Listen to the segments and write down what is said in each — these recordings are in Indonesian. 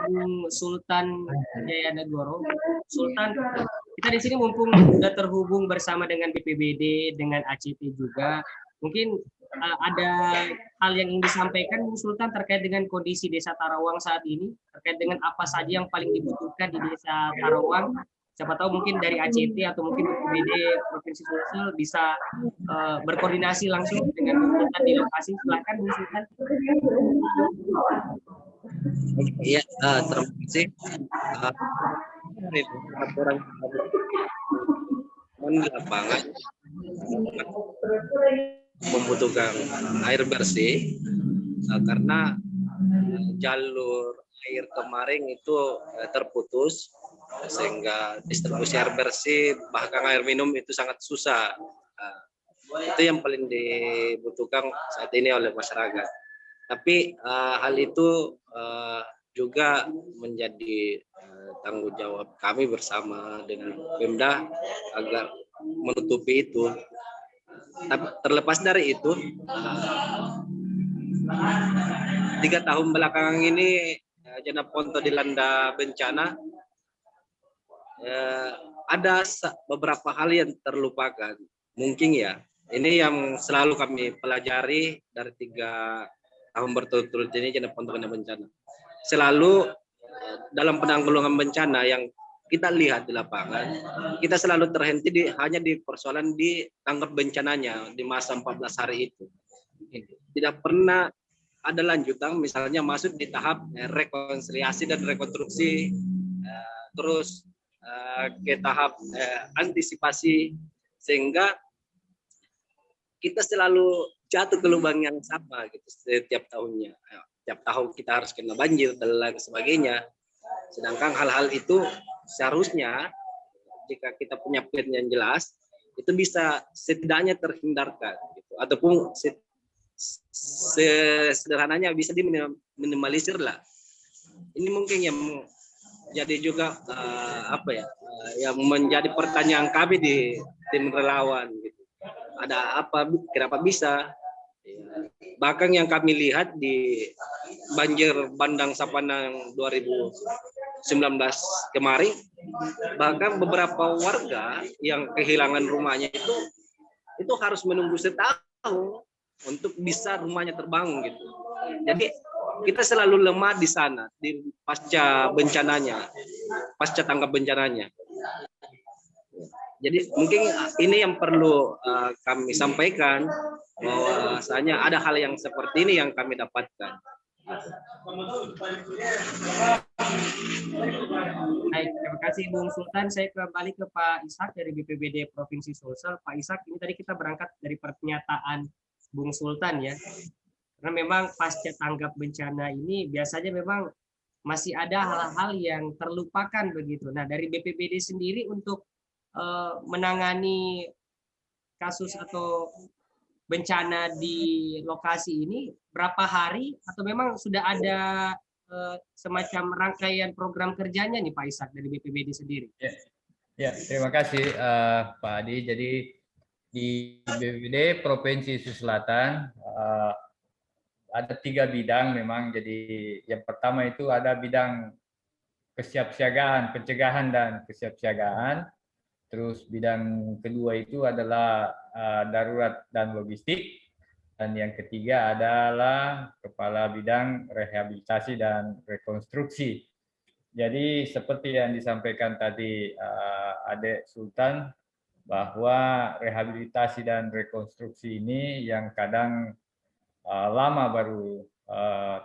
Bung Sultan Jayanegoro. Sultan, kita di sini mumpung sudah terhubung bersama dengan BPBD, dengan ACT juga, mungkin ada hal yang ingin disampaikan Bung Sultan terkait dengan kondisi Desa Tarawang saat ini, terkait dengan apa saja yang paling dibutuhkan di Desa Tarawang. Siapa tahu mungkin dari ACT atau mungkin BPBD Provinsi Sulsel bisa berkoordinasi langsung dengan Bung Sultan di lokasi. Silakan Bung Sultan. Iya, terima kasih. Laporan di lapangan membutuhkan air bersih karena jalur air kemarin itu terputus sehingga distribusi air bersih bahkan air minum itu sangat susah. Itu yang paling dibutuhkan saat ini oleh masyarakat. Tapi hal itu juga menjadi tanggung jawab kami bersama dengan Pemda agar menutupi itu. Tapi terlepas dari itu, 3 tahun belakangan ini Jeneponto dilanda bencana. Ada beberapa hal yang terlupakan. Mungkin ya, ini yang selalu kami pelajari dari 3 tahun berturut-turut ini Jeneponto kena bencana. Selalu dalam penanggulangan bencana yang kita lihat di lapangan, kita selalu terhenti hanya di persoalan di tanggap bencananya di masa 14 hari itu. Tidak pernah ada lanjutan, misalnya masuk di tahap rekonsiliasi dan rekonstruksi, terus ke tahap antisipasi, sehingga kita selalu jatuh ke lubang yang sama gitu setiap tahunnya. Tiap tahun kita harus kena banjir dan lain sebagainya. Sedangkan hal-hal itu seharusnya jika kita punya plan yang jelas itu bisa setidaknya terhindarkan gitu. Ataupun sederhananya bisa diminimalisir lah. Ini mungkin yang jadi juga yang menjadi pertanyaan kami di tim relawan gitu. Ada apa, kenapa bisa? Bahkan yang kami lihat di banjir bandang Sapanang 2019 kemarin, bahkan beberapa warga yang kehilangan rumahnya itu harus menunggu setahun untuk bisa rumahnya terbangun gitu. Jadi kita selalu lemah di sana di pasca bencananya, pasca tanggap bencananya. Jadi mungkin ini yang perlu kami sampaikan, bahwasanya ada hal yang seperti ini yang kami dapatkan. Baik, terima kasih Bung Sultan. Saya kembali ke Pak Ishak dari BPBD Provinsi Sulsel. Pak Ishak, ini tadi kita berangkat dari pernyataan Bung Sultan ya. Karena memang pasca tanggap bencana ini biasanya memang masih ada hal-hal yang terlupakan begitu. Nah, dari BPBD sendiri untuk menangani kasus atau bencana di lokasi ini berapa hari atau memang sudah ada semacam rangkaian program kerjanya nih Pak Ishak dari BPBD sendiri? Ya, terima kasih Pak Adi. Jadi di BPBD Provinsi Sulawesi Selatan ada 3 bidang memang. Jadi yang pertama itu ada bidang kesiapsiagaan, pencegahan dan kesiapsiagaan. Terus bidang kedua itu adalah darurat dan logistik. Dan yang ketiga adalah kepala bidang rehabilitasi dan rekonstruksi. Jadi seperti yang disampaikan tadi Adek Sultan, bahwa rehabilitasi dan rekonstruksi ini yang kadang lama baru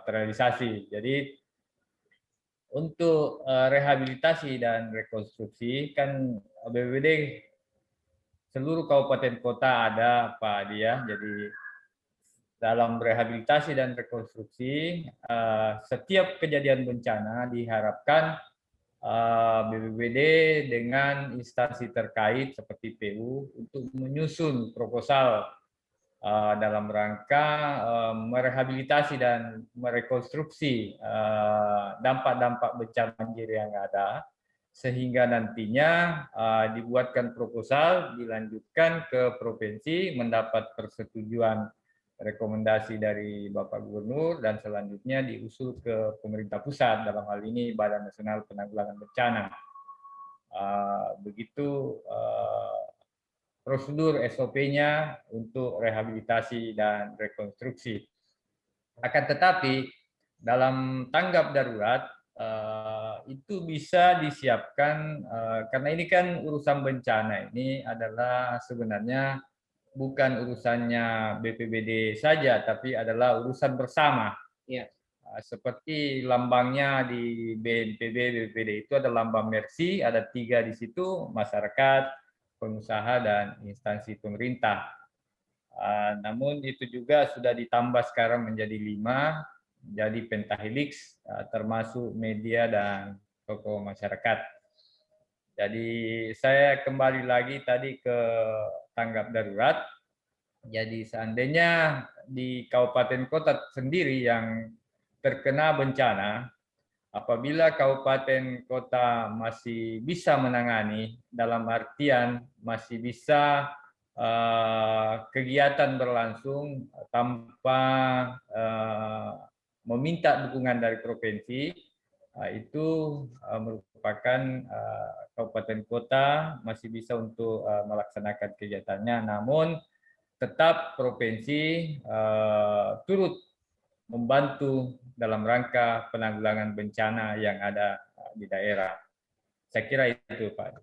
terrealisasi. Jadi untuk rehabilitasi dan rekonstruksi kan BPBD seluruh kabupaten kota ada Pak Dia. Jadi dalam rehabilitasi dan rekonstruksi setiap kejadian bencana diharapkan BPBD dengan instansi terkait seperti PU untuk menyusun proposal dalam rangka merehabilitasi dan merekonstruksi dampak-dampak bencana banjir yang ada, sehingga nantinya dibuatkan proposal, dilanjutkan ke provinsi, mendapat persetujuan rekomendasi dari Bapak Gubernur dan selanjutnya diusul ke pemerintah pusat, dalam hal ini Badan Nasional Penanggulangan Bencana. Begitu prosedur SOP-nya untuk rehabilitasi dan rekonstruksi. Akan tetapi dalam tanggap darurat itu bisa disiapkan karena ini kan urusan bencana ini adalah sebenarnya bukan urusannya BPBD saja, tapi adalah urusan bersama. Ya. Seperti lambangnya di BNPB, BPBD itu ada lambang Mercy, ada 3 di situ, masyarakat, pengusaha, dan instansi pemerintah. Namun itu juga sudah ditambah sekarang menjadi 5, jadi pentahelix, termasuk media dan tokoh masyarakat. Jadi saya kembali lagi tadi ke tanggap darurat. Jadi seandainya di kabupaten kota sendiri yang terkena bencana, apabila kabupaten kota masih bisa menangani, dalam artian masih bisa kegiatan berlangsung tanpa meminta dukungan dari provinsi, itu merupakan kabupaten kota masih bisa untuk melaksanakan kegiatannya, namun tetap provinsi turut membantu dalam rangka penanggulangan bencana yang ada di daerah. Saya kira itu, Pak.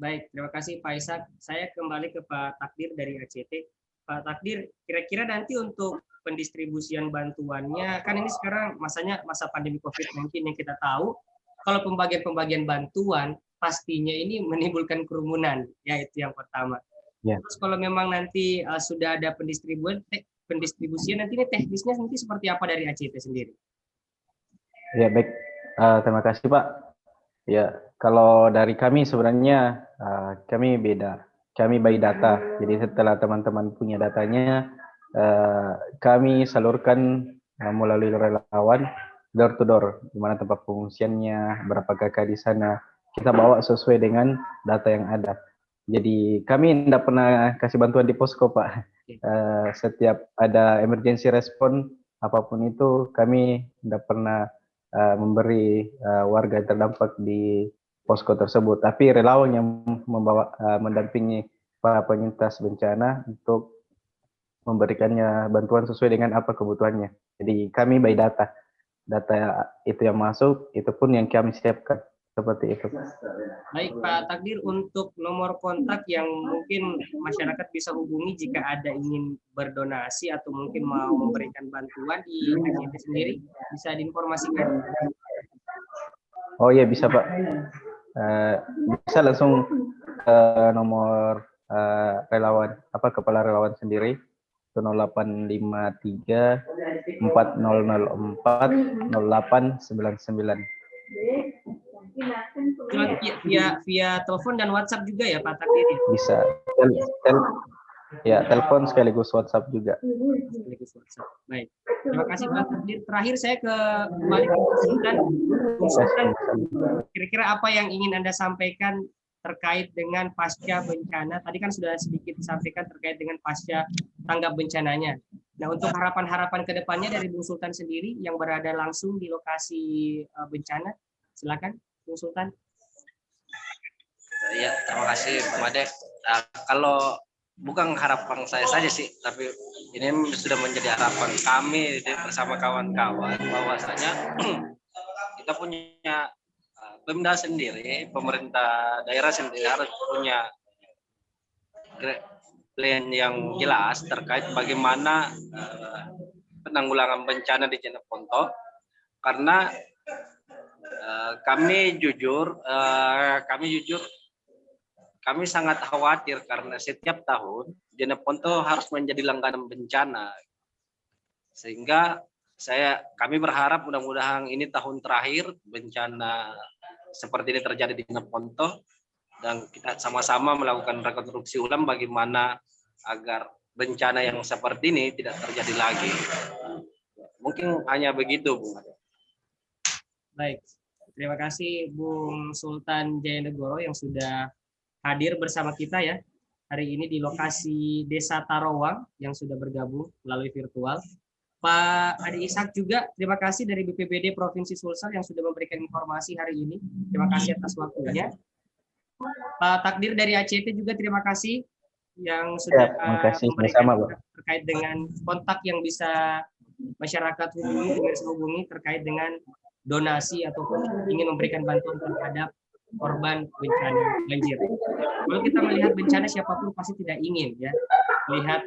Baik, terima kasih Pak Ishak. Saya kembali ke Pak Takdir dari ACT. Pak Takdir, kira-kira nanti untuk pendistribusian bantuannya, kan ini sekarang masanya masa pandemi COVID-19 yang kita tahu, kalau pembagian-pembagian bantuan, pastinya ini menimbulkan kerumunan, ya itu yang pertama. Ya. Terus kalau memang nanti sudah ada pendistribusian, nanti ini teknisnya nanti seperti apa dari ACT sendiri? Ya, baik. Terima kasih, Pak. Ya, kalau dari kami sebenarnya kami beda. Kami by data. Jadi setelah teman-teman punya datanya, kami salurkan melalui relawan door to door, di mana tempat pengungsiannya, berapa kakak di sana. Kita bawa sesuai dengan data yang ada. Jadi kami tidak pernah kasih bantuan di posko, Pak. Setiap ada emergency respon apapun itu, kami tidak pernah memberi warga terdampak di posko tersebut. Tapi relawan yang membawa mendampingi para penyintas bencana untuk memberikannya bantuan sesuai dengan apa kebutuhannya. Jadi kami by data. Data itu yang masuk, itu pun yang kami siapkan. Seperti itu. Baik Pak Takdir, untuk nomor kontak yang mungkin masyarakat bisa hubungi jika ada ingin berdonasi atau mungkin mau memberikan bantuan di ACT sendiri, bisa diinformasikan? Oh iya bisa Pak. Bisa langsung ke nomor relawan, kepala relawan sendiri, 0853 4004 0899. Via telepon dan WhatsApp juga ya Pak Takdir? Bisa. Ya, telepon sekaligus WhatsApp juga. Sekaligus WhatsApp. Baik. Terima kasih Pak Takdir. Terakhir saya kembali ke Sultan. Kira-kira apa yang ingin Anda sampaikan terkait dengan pasca bencana? Tadi kan sudah sedikit disampaikan terkait dengan pasca tanggap bencananya. Nah, untuk harapan-harapan ke depannya dari Bung Sultan sendiri yang berada langsung di lokasi bencana, silakan Bung Sultan. Ya, terima kasih Pak Made. Kalau bukan harapan saya saja sih, tapi ini sudah menjadi harapan kami bersama kawan-kawan bahwasanya kita punya Pemda sendiri, pemerintah daerah sendiri harus punya plan yang jelas terkait bagaimana penanggulangan bencana di Jeneponto, karena kami sangat khawatir karena setiap tahun Jeneponto harus menjadi langganan bencana, sehingga kami berharap mudah-mudahan ini tahun terakhir bencana seperti ini terjadi di Jeneponto dan kita sama-sama melakukan rekonstruksi ulang bagaimana agar bencana yang seperti ini tidak terjadi lagi. Mungkin hanya begitu, Bung. Baik, terima kasih Bung Sultan Jayanegoro yang sudah hadir bersama kita ya hari ini di lokasi Desa Tarawang yang sudah bergabung melalui virtual. Pak Adi Ishak juga, terima kasih dari BPBD Provinsi Sulsel yang sudah memberikan informasi hari ini. Terima kasih atas waktunya. Pak Takdir dari ACT juga terima kasih yang sudah terima kasih memberikan sama-sama, Pak. terkait dengan kontak yang bisa masyarakat hubungi, pemirsa hubungi terkait dengan donasi ataupun ingin memberikan bantuan terhadap korban bencana banjir. Kalau kita melihat bencana, siapapun pasti tidak ingin ya melihat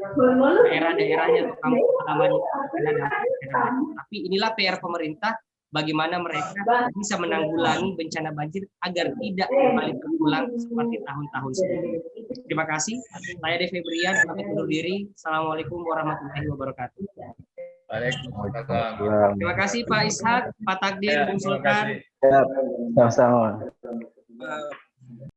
daerah-daerahnya atau kampung halaman terkena dampak bencana banjir. Tapi inilah PR pemerintah, bagaimana mereka bisa menanggulangi bencana banjir agar tidak kembali terulang seperti tahun-tahun sebelumnya. Terima kasih. Saya Devi Brian, pamit undur diri. Assalamualaikum warahmatullahi wabarakatuh. Waalaikumsalam. Terima kasih Pak Ishak, Pak Takdir, Ya, Bung terima Sultan. kasih. Ya, sama-sama.